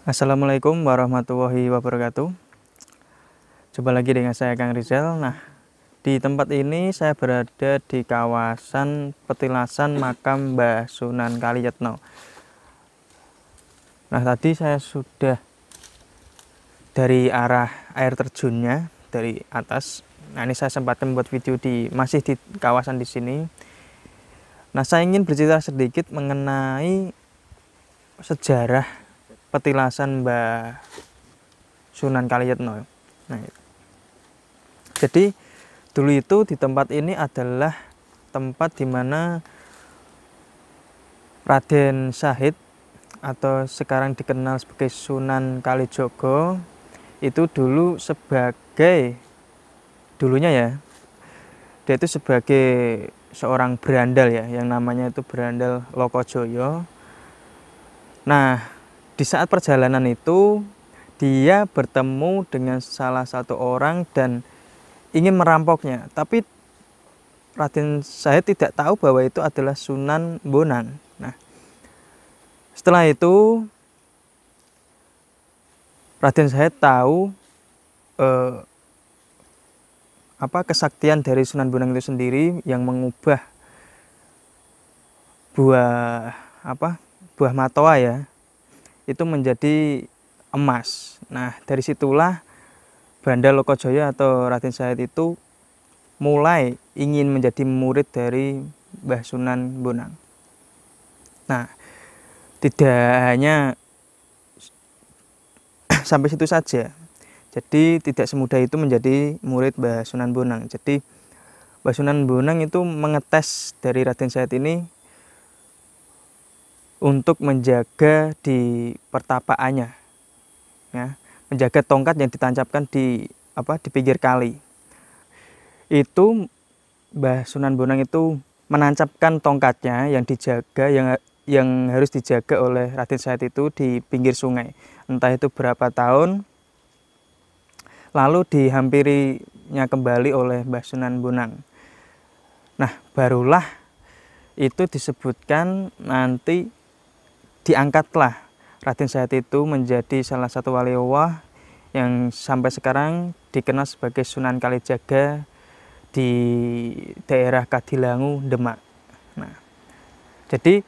Assalamualaikum warahmatullahi wabarakatuh. Jumpa lagi dengan saya Kang Rizal. Nah, di tempat ini saya berada di kawasan petilasan makam Mbah Sunan Kalijetno. Nah, tadi saya sudah dari arah air terjunnya dari atas. Nah, ini saya sempat membuat video masih di kawasan di sini. Nah, saya ingin bercerita sedikit mengenai sejarah petilasan Mbah Sunan Kalijetno. Nah, jadi dulu itu di tempat ini adalah tempat di mana Raden Syahid atau sekarang dikenal sebagai Sunan Kalijogo itu dulu sebagai dulunya ya, dia itu sebagai seorang berandal ya, yang namanya itu Berandal Lokojoyo. Nah, di saat perjalanan itu dia bertemu dengan salah satu orang dan ingin merampoknya, tapi Raden Syahid tidak tahu bahwa itu adalah Sunan Bonang. Nah, setelah itu Raden Syahid tahu kesaktian dari Sunan Bonang itu sendiri yang mengubah buah matoa ya itu menjadi emas. Nah, dari situlah Banda Lokojoyo atau Raden Syahid itu mulai ingin menjadi murid dari Mbah Sunan Bonang. Nah, tidak hanya sampai situ saja. Jadi tidak semudah itu menjadi murid Mbah Sunan Bonang. Jadi Mbah Sunan Bonang itu mengetes dari Raden Syahid ini untuk menjaga di pertapaannya, ya, menjaga tongkat yang ditancapkan di pinggir kali. Itu Mbah Sunan Bonang itu menancapkan tongkatnya yang dijaga yang harus dijaga oleh Raden Syahid itu di pinggir sungai. Entah itu berapa tahun, lalu dihampirinya kembali oleh Mbah Sunan Bonang. Nah, barulah itu disebutkan nanti diangkatlah Raden Syahid itu menjadi salah satu wali Allah yang sampai sekarang dikenal sebagai Sunan Kalijaga di daerah Kadilangu, Demak. Nah, jadi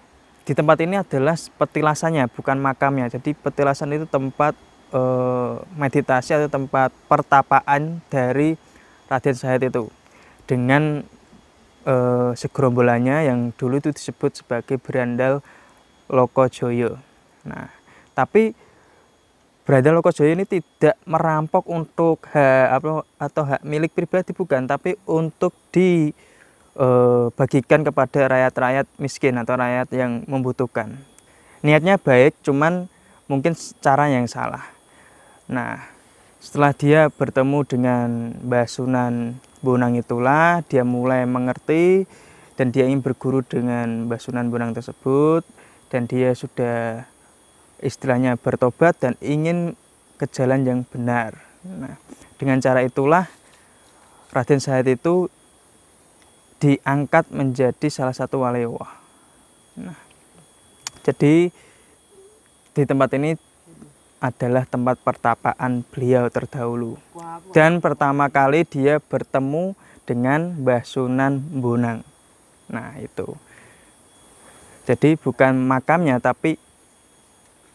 di tempat ini adalah petilasannya, bukan makamnya. Jadi petilasan itu tempat meditasi atau tempat pertapaan dari Raden Syahid itu dengan segerombolannya yang dulu itu disebut sebagai Berandal Lokojoyo. Nah, tapi Berandal Lokojoyo ini tidak merampok untuk hak milik pribadi, bukan, tapi untuk dibagikan kepada rakyat-rakyat miskin atau rakyat yang membutuhkan. Niatnya baik, cuman mungkin cara yang salah. Nah, setelah dia bertemu dengan Mbah Sunan Bonang itulah dia mulai mengerti dan dia ingin berguru dengan Mbah Sunan Bonang tersebut, dan dia sudah istilahnya bertobat dan ingin ke jalan yang benar. Nah, dengan cara itulah Raden Syahid itu diangkat menjadi salah satu wali Allah. Nah, jadi di tempat ini adalah tempat pertapaan beliau terdahulu. Dan pertama kali dia bertemu dengan Mbah Sunan Bonang. Nah, itu. Jadi bukan makamnya tapi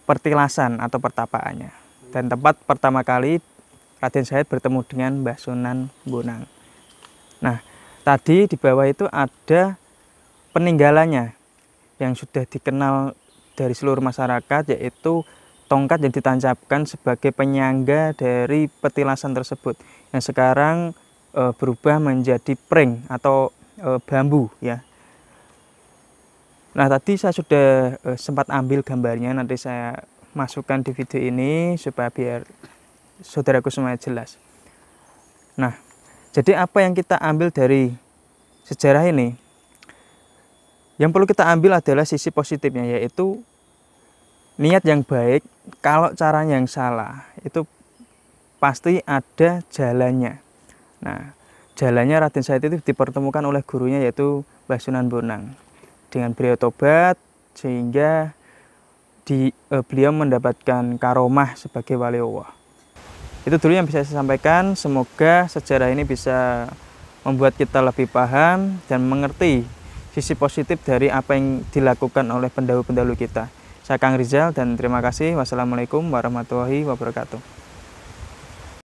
pertilasan atau pertapaannya. Dan tempat pertama kali Raden Syahid bertemu dengan Mbah Sunan Bonang. Nah, tadi di bawah itu ada peninggalannya yang sudah dikenal dari seluruh masyarakat, yaitu tongkat yang ditancapkan sebagai penyangga dari petilasan tersebut yang sekarang berubah menjadi pring atau bambu ya. Nah, tadi saya sudah sempat ambil gambarnya, nanti saya masukkan di video ini supaya biar saudaraku semua jelas. Nah, jadi apa yang kita ambil dari sejarah ini? Yang perlu kita ambil adalah sisi positifnya, yaitu niat yang baik. Kalau caranya yang salah, itu pasti ada jalannya. Nah, jalannya Raden Syahid itu dipertemukan oleh gurunya, yaitu Mbah Sunan Bonang. Dengan beliau tobat, sehingga beliau mendapatkan karomah sebagai wali Allah. Itu dulu yang bisa saya sampaikan. Semoga sejarah ini bisa membuat kita lebih paham dan mengerti sisi positif dari apa yang dilakukan oleh pendahulu-pendahulu kita. Saya Kang Rizal dan terima kasih. Wassalamualaikum warahmatullahi wabarakatuh.